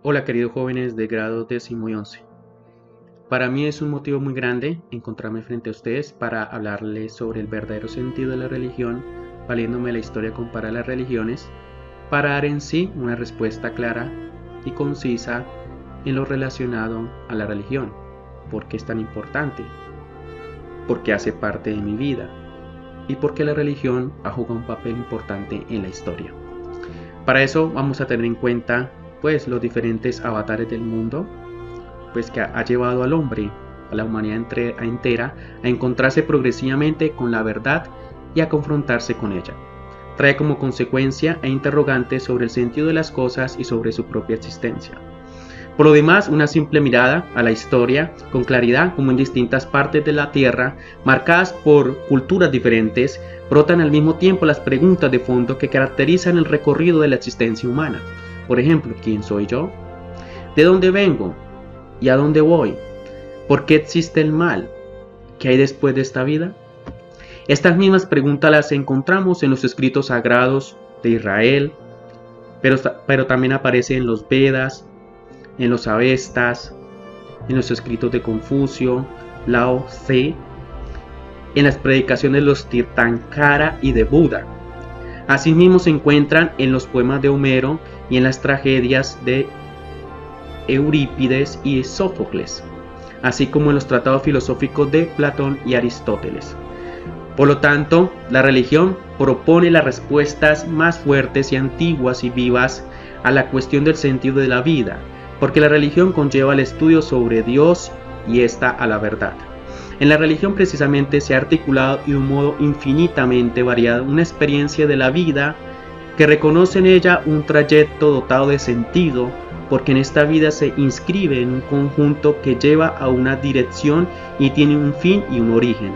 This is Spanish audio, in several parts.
Hola queridos jóvenes de grado 10º y 11. Para mí es un motivo muy grande encontrarme frente a ustedes para hablarles sobre el verdadero sentido de la religión, valiéndome la historia comparada a las religiones, para dar en sí una respuesta clara y concisa en lo relacionado a la religión, por qué es tan importante, por qué hace parte de mi vida y por qué la religión ha jugado un papel importante en la historia. Para eso vamos a tener en cuenta pues los diferentes avatares del mundo pues que ha llevado al hombre, a la humanidad entera, a encontrarse progresivamente con la verdad y a confrontarse con ella. Trae como consecuencia a interrogantes sobre el sentido de las cosas y sobre su propia existencia. Por lo demás, una simple mirada a la historia con claridad, como en distintas partes de la Tierra, marcadas por culturas diferentes, brotan al mismo tiempo las preguntas de fondo que caracterizan el recorrido de la existencia humana. Por ejemplo, ¿quién soy yo? ¿De dónde vengo? ¿Y a dónde voy? ¿Por qué existe el mal? ¿Qué hay después de esta vida? Estas mismas preguntas las encontramos en los escritos sagrados de Israel, pero también aparecen en los Vedas, en los Avestas, en los escritos de Confucio, Lao Tse, en las predicaciones de los Tirthankara y de Buda. Asimismo se encuentran en los poemas de Homero y en las tragedias de Eurípides y Sófocles, así como en los tratados filosóficos de Platón y Aristóteles. Por lo tanto, la religión propone las respuestas más fuertes y antiguas y vivas a la cuestión del sentido de la vida, porque la religión conlleva el estudio sobre Dios y esta a la verdad. En la religión precisamente se ha articulado de un modo infinitamente variado una experiencia de la vida que reconoce en ella un trayecto dotado de sentido, porque en esta vida se inscribe en un conjunto que lleva a una dirección y tiene un fin y un origen.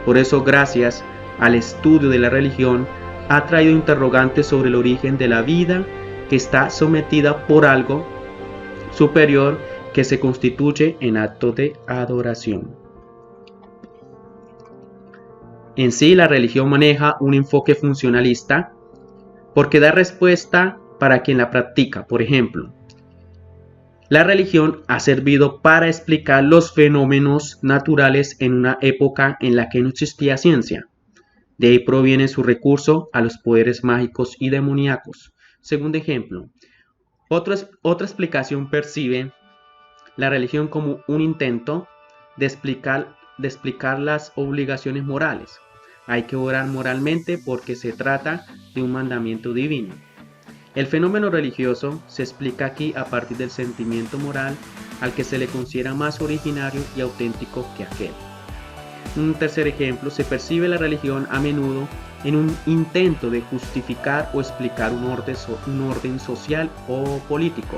Por eso, gracias al estudio de la religión, ha traído interrogantes sobre el origen de la vida que está sometida por algo superior que se constituye en acto de adoración. En sí, la religión maneja un enfoque funcionalista porque da respuesta para quien la practica. Por ejemplo, la religión ha servido para explicar los fenómenos naturales en una época en la que no existía ciencia. De ahí proviene su recurso a los poderes mágicos y demoníacos. Segundo ejemplo, otra explicación percibe la religión como un intento de explicar las obligaciones morales. Hay que orar moralmente porque se trata de un mandamiento divino. El fenómeno religioso se explica aquí a partir del sentimiento moral al que se le considera más originario y auténtico que aquel. Un tercer ejemplo, se percibe la religión a menudo en un intento de justificar o explicar un orden social o político,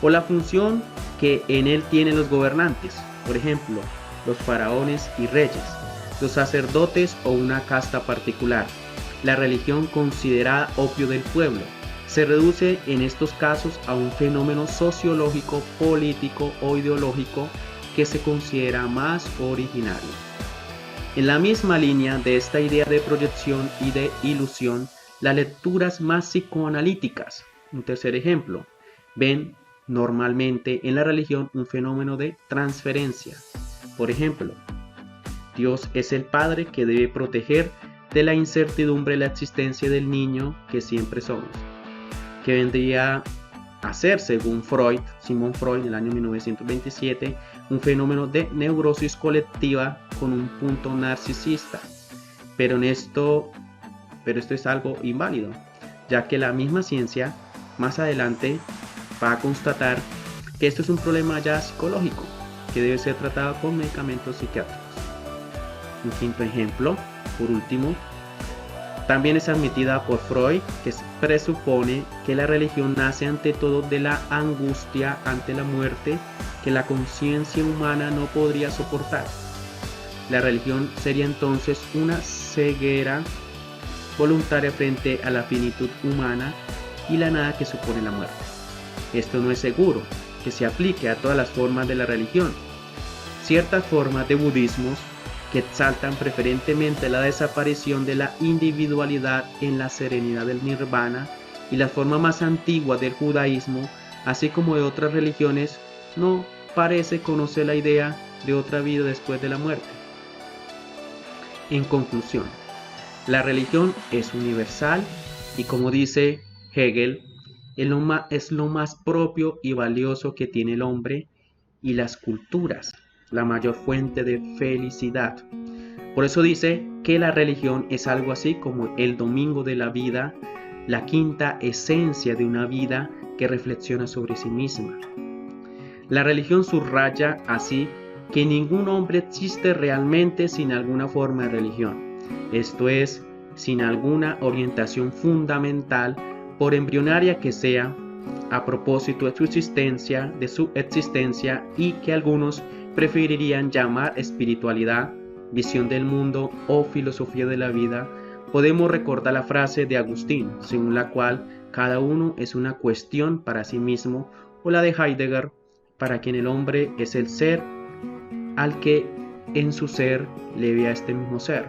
o la función que en él tienen los gobernantes, por ejemplo, los faraones y reyes, los sacerdotes o una casta particular. La religión considerada opio del pueblo se reduce en estos casos a un fenómeno sociológico, político o ideológico que se considera más originario. En la misma línea de esta idea de proyección y de ilusión, las lecturas más psicoanalíticas, un tercer ejemplo, ven normalmente en la religión un fenómeno de transferencia. Por ejemplo, Dios es el Padre que debe proteger de la incertidumbre la existencia del niño que siempre somos, que vendría a ser, según Sigmund Freud, en el año 1927, un fenómeno de neurosis colectiva con un punto narcisista. Pero esto es algo inválido, ya que la misma ciencia más adelante va a constatar que esto es un problema ya psicológico, que debe ser tratado con medicamentos psiquiátricos. Un quinto ejemplo, por último, también es admitida por Freud, que presupone que la religión nace ante todo de la angustia ante la muerte que la conciencia humana no podría soportar. La religión sería entonces una ceguera voluntaria frente a la finitud humana y la nada que supone la muerte. Esto no es seguro que se aplique a todas las formas de la religión. Ciertas formas de budismo que exaltan preferentemente la desaparición de la individualidad en la serenidad del nirvana, y la forma más antigua del judaísmo así como de otras religiones, no parece conocer la idea de otra vida después de la muerte. En conclusión, la religión es universal y, como dice Hegel, es lo más propio y valioso que tiene el hombre y las culturas, la mayor fuente de felicidad. Por eso dice que la religión es algo así como el domingo de la vida, la quinta esencia de una vida que reflexiona sobre sí misma. La religión subraya así que ningún hombre existe realmente sin alguna forma de religión, esto es, sin alguna orientación fundamental, por embrionaria que sea, a propósito de su existencia y que algunos preferirían llamar espiritualidad, visión del mundo o filosofía de la vida. Podemos recordar la frase de Agustín, según la cual cada uno es una cuestión para sí mismo, o la de Heidegger, para quien el hombre es el ser al que en su ser le ve a este mismo ser.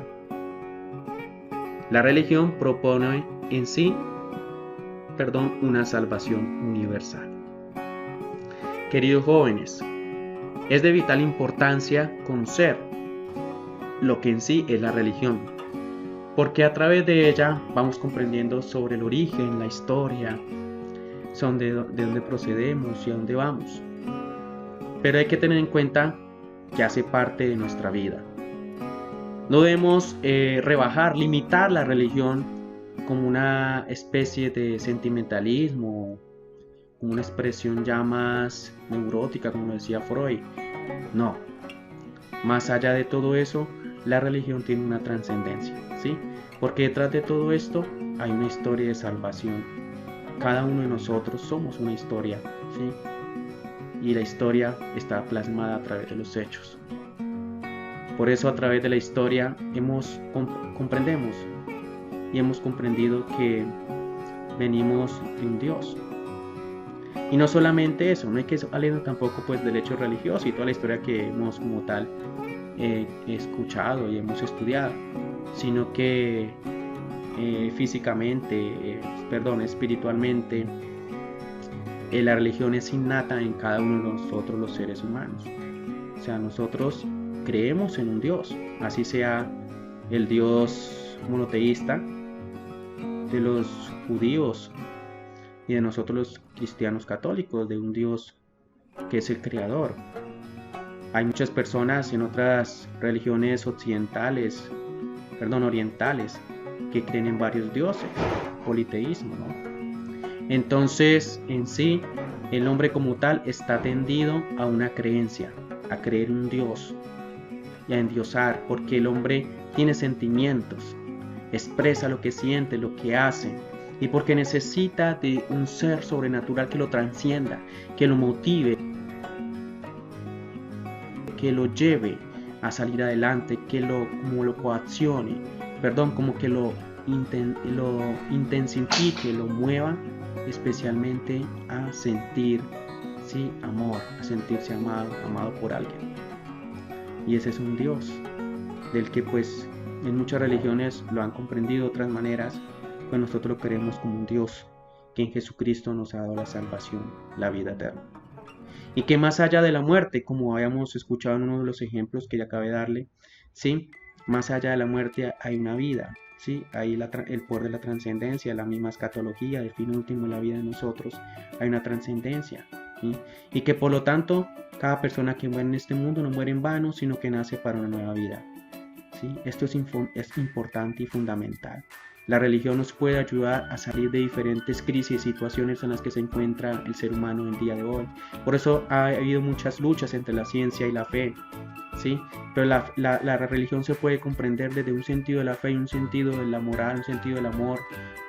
La religión propone en sí, una salvación universal. Queridos jóvenes, es de vital importancia conocer lo que en sí es la religión, porque a través de ella vamos comprendiendo sobre el origen, la historia, de dónde procedemos y a dónde vamos. Pero hay que tener en cuenta que hace parte de nuestra vida. No debemos limitar la religión como una especie de sentimentalismo, como una expresión ya más neurótica, como decía Freud. No. Más allá de todo eso, la religión tiene una trascendencia, ¿sí? Porque detrás de todo esto hay una historia de salvación. Cada uno de nosotros somos una historia, ¿sí? Y la historia está plasmada a través de los hechos. Por eso a través de la historia comprendemos y hemos comprendido que venimos de un Dios. Y no solamente eso, no hay que salir tampoco pues del hecho religioso y toda la historia que hemos como tal escuchado y hemos estudiado, sino que espiritualmente, la religión es innata en cada uno de nosotros los seres humanos. O sea, nosotros creemos en un Dios, así sea el Dios monoteísta de los judíos y de nosotros los cristianos católicos, de un Dios que es el creador. Hay muchas personas en otras religiones orientales, que creen en varios dioses, politeísmo, ¿no? Entonces, en sí, el hombre como tal está tendido a una creencia, a creer en un Dios y a endiosar, porque el hombre tiene sentimientos, expresa lo que siente, lo que hace, y porque necesita de un ser sobrenatural que lo transcienda, que lo motive, que lo lleve a salir adelante, que lo coaccione, como que lo intensifique, lo mueva especialmente a sentir, ¿sí?, amor, a sentirse amado por alguien. Y ese es un Dios del que pues en muchas religiones lo han comprendido de otras maneras, pues nosotros lo creemos como un Dios que en Jesucristo nos ha dado la salvación, la vida eterna. Y que más allá de la muerte, como habíamos escuchado en uno de los ejemplos que ya acabé de darle, ¿sí?, más allá de la muerte hay una vida, ¿sí? Hay el poder de la trascendencia, la misma escatología, el fin último de la vida de nosotros, hay una trascendencia, ¿sí? Y que por lo tanto cada persona que muere en este mundo no muere en vano, sino que nace para una nueva vida, ¿sí? Esto es importante y fundamental. La religión nos puede ayudar a salir de diferentes crisis y situaciones en las que se encuentra el ser humano el día de hoy. Por eso ha habido muchas luchas entre la ciencia y la fe, ¿sí? Pero la religión se puede comprender desde un sentido de la fe y un sentido de la moral, un sentido del amor,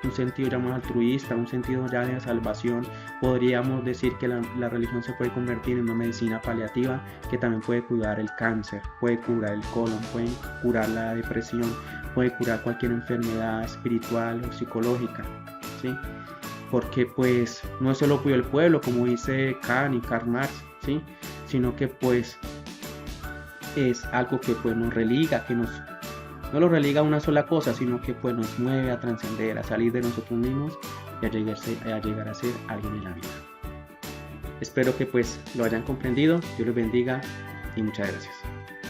un sentido ya más altruista, un sentido ya de salvación. Podríamos decir que la religión se puede convertir en una medicina paliativa que también puede curar el cáncer, puede curar el colon, puede curar la depresión, puede curar cualquier enfermedad espiritual o psicológica, ¿sí? Porque pues no es solo opio del pueblo, como dice Kant y Karl Marx, ¿sí?, sino que pues es algo que pues nos religa, no lo religa a una sola cosa, sino que pues nos mueve a trascender, a salir de nosotros mismos y a llegar a ser alguien en la vida. Espero que pues lo hayan comprendido. Dios los bendiga y muchas gracias.